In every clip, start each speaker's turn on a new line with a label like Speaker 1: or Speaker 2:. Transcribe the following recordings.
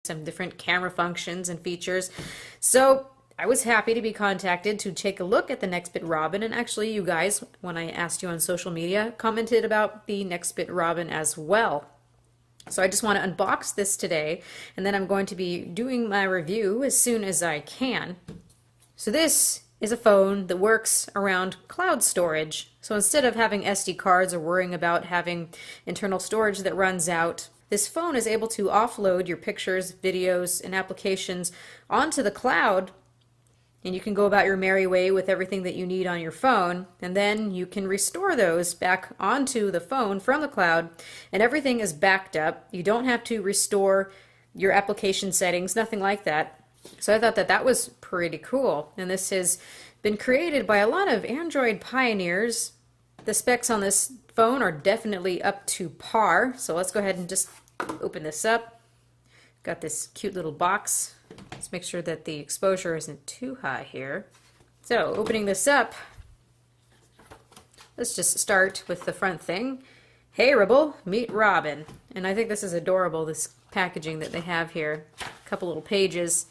Speaker 1: some different camera functions and features. So I was happy to be contacted to take a look at the Nextbit Robin, and actually you guys, when I asked you on social media, commented about the Nextbit Robin as well. So I just want to unbox this today, and then I'm going to be doing my review as soon as I can. So this is a phone that works around cloud storage. So instead of having SD cards or worrying about having internal storage that runs out, this phone is able to offload your pictures, videos, and applications onto the cloud, and you can go about your merry way with everything that you need on your phone, and then you can restore those back onto the phone from the cloud, and everything is backed up. You don't have to restore your application settings, nothing like that. So I thought that that was pretty cool, and this has been created by a lot of Android pioneers. The specs on this phone are definitely up to par, so let's go ahead and just open this up. Got this cute little box. Let's make sure that the exposure isn't too high here. So opening this up, let's just start with the front thing. Hey Ribble, meet Robin. And I think this is adorable, this packaging that they have here. A couple little pages.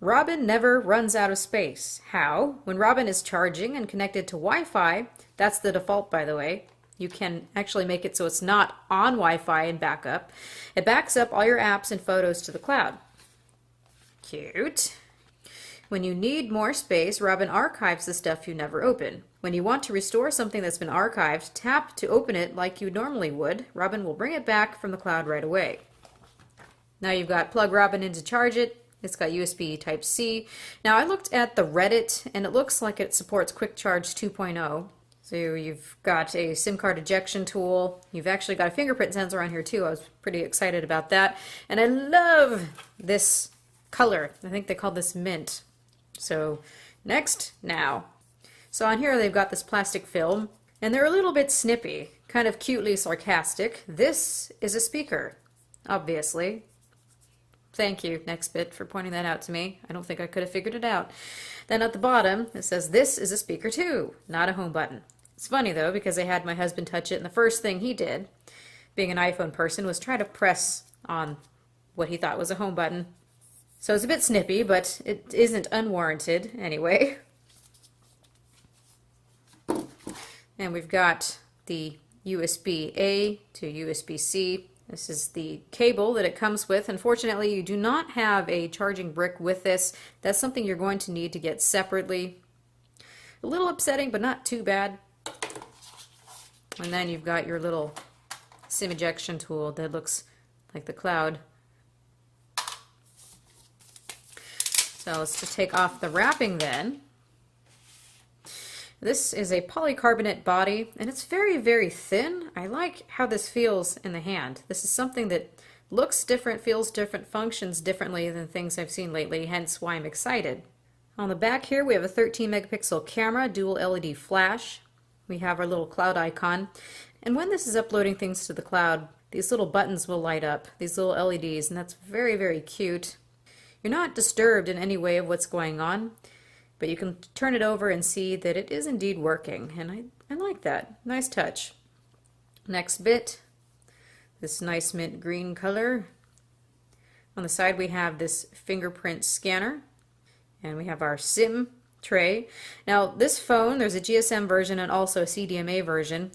Speaker 1: Robin never runs out of space. How? When Robin is charging and connected to Wi-Fi, that's the default by the way. You can actually make it so it's not on Wi-Fi and backup. It backs up all your apps and photos to the cloud. Cute. When you need more space, Robin archives the stuff you never open. When you want to restore something that's been archived, tap to open it like you normally would. Robin will bring it back from the cloud right away. Now you've got plug Robin in to charge it. It's got USB Type-C. Now I looked at the Reddit and it looks like it supports Quick Charge 2.0. So you've got a SIM card ejection tool. You've actually got a fingerprint sensor on here too. I was pretty excited about that. And I love this color. I think they call this mint. So next, now. So on here they've got this plastic film and they're a little bit snippy, kind of cutely sarcastic. This is a speaker, obviously. Thank you, Nextbit, for pointing that out to me. I don't think I could have figured it out. Then at the bottom, it says, this is a speaker too, not a home button. It's funny though, because I had my husband touch it, and the first thing he did, being an iPhone person, was try to press on what he thought was a home button. So it's a bit snippy, but it isn't unwarranted anyway. And we've got the USB-A to USB-C. This is the cable that it comes with. Unfortunately, you do not have a charging brick with this. That's something you're going to need to get separately. A little upsetting, but not too bad. And then you've got your little SIM ejection tool that looks like the cloud. So let's just take off the wrapping then. This is a polycarbonate body, and it's very, very thin. I like how this feels in the hand. This is something that looks different, feels different, functions differently than things I've seen lately, hence why I'm excited. On the back here, we have a 13 megapixel camera, dual LED flash. We have our little cloud icon. And when this is uploading things to the cloud, these little buttons will light up, these little LEDs, and that's very, very cute. You're not disturbed in any way of what's going on, but you can turn it over and see that it is indeed working, and I like that. Nice touch. Nextbit, this nice mint green color. On the side we have this fingerprint scanner, and we have our SIM tray. Now this phone, there's a GSM version and also a CDMA version.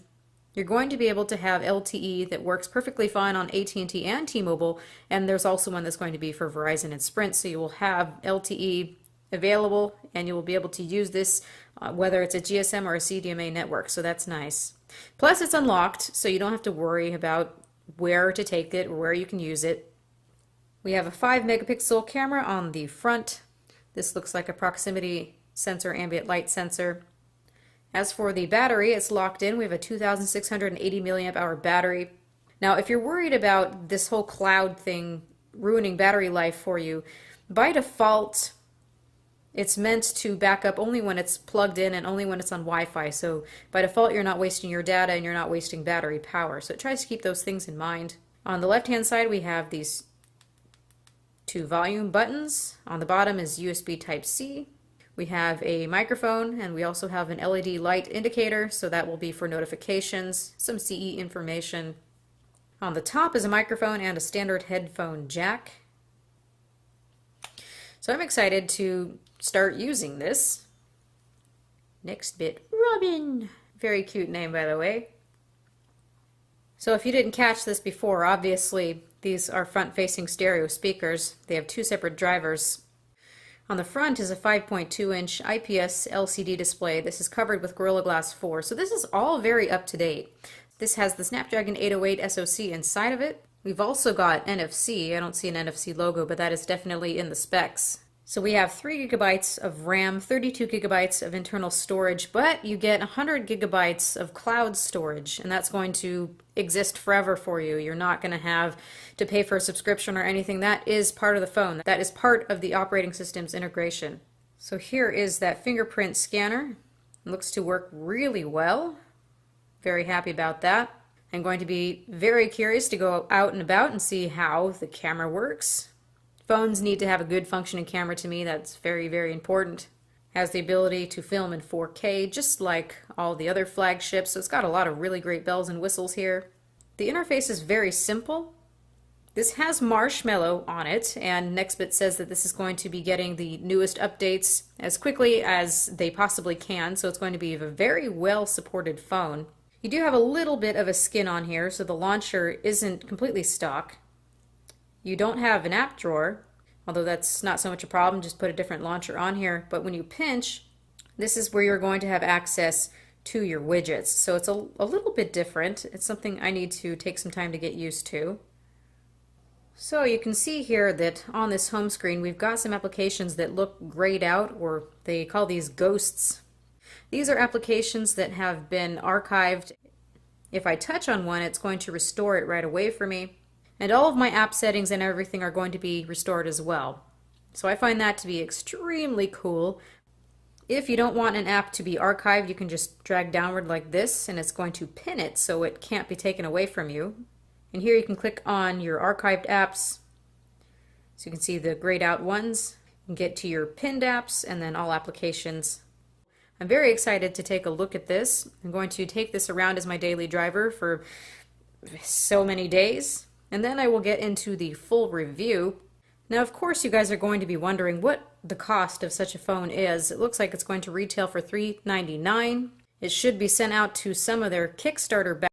Speaker 1: You're going to be able to have LTE that works perfectly fine on AT&T and T-Mobile, and there's also one that's going to be for Verizon and Sprint, so you will have LTE available and you will be able to use this whether it's a GSM or a CDMA network, so that's nice. Plus it's unlocked, so you don't have to worry about where to take it or where you can use it. We have a 5 megapixel camera on the front. This looks like a proximity sensor, ambient light sensor. As for the battery, it's locked in. We have a 2,680 milliamp hour battery. Now, if you're worried about this whole cloud thing ruining battery life for you, by default, it's meant to back up only when it's plugged in and only when it's on Wi-Fi. So by default, you're not wasting your data and you're not wasting battery power. So it tries to keep those things in mind. On the left-hand side, we have these 2 volume buttons. On the bottom is USB Type-C. We have a microphone, and we also have an LED light indicator, so that will be for notifications, some CE information. On the top is a microphone and a standard headphone jack. So I'm excited to start using this. Nextbit Robin. Very cute name, by the way. So if you didn't catch this before, obviously these are front-facing stereo speakers. They have two separate drivers. On the front is a 5.2-inch IPS LCD display. This is covered with Gorilla Glass 4, so this is all very up-to-date. This has the Snapdragon 808 SoC inside of it. We've also got NFC. I don't see an NFC logo, but that is definitely in the specs. So we have 3 gigabytes of RAM, 32 gigabytes of internal storage, but you get 100 gigabytes of cloud storage, and that's going to exist forever for you. You're not going to have to pay for a subscription or anything. That is part of the phone. That is part of the operating system's integration. So here is that fingerprint scanner. It looks to work really well. Very happy about that. I'm going to be very curious to go out and about and see how the camera works. Phones need to have a good functioning camera to me. That's very, very important. Has the ability to film in 4K, just like all the other flagships, so it's got a lot of really great bells and whistles here. The interface is very simple. This has Marshmallow on it, and Nextbit says that this is going to be getting the newest updates as quickly as they possibly can, so it's going to be a very well-supported phone. You do have a little bit of a skin on here, so the launcher isn't completely stock. You don't have an app drawer, although that's not so much a problem, just put a different launcher on here. But when you pinch, this is where you're going to have access to your widgets. So it's a little bit different. It's something I need to take some time to get used to. So you can see here that on this home screen we've got some applications that look grayed out, or they call these ghosts. These are applications that have been archived. If I touch on one, it's going to restore it right away for me. And all of my app settings and everything are going to be restored as well. So I find that to be extremely cool. If you don't want an app to be archived, you can just drag downward like this and it's going to pin it so it can't be taken away from you. And here you can click on your archived apps. So you can see the grayed out ones. You can get to your pinned apps and then all applications. I'm very excited to take a look at this. I'm going to take this around as my daily driver for so many days. And then I will get into the full review. Now, of course, you guys are going to be wondering what the cost of such a phone is. It looks like it's going to retail for $399. It should be sent out to some of their Kickstarter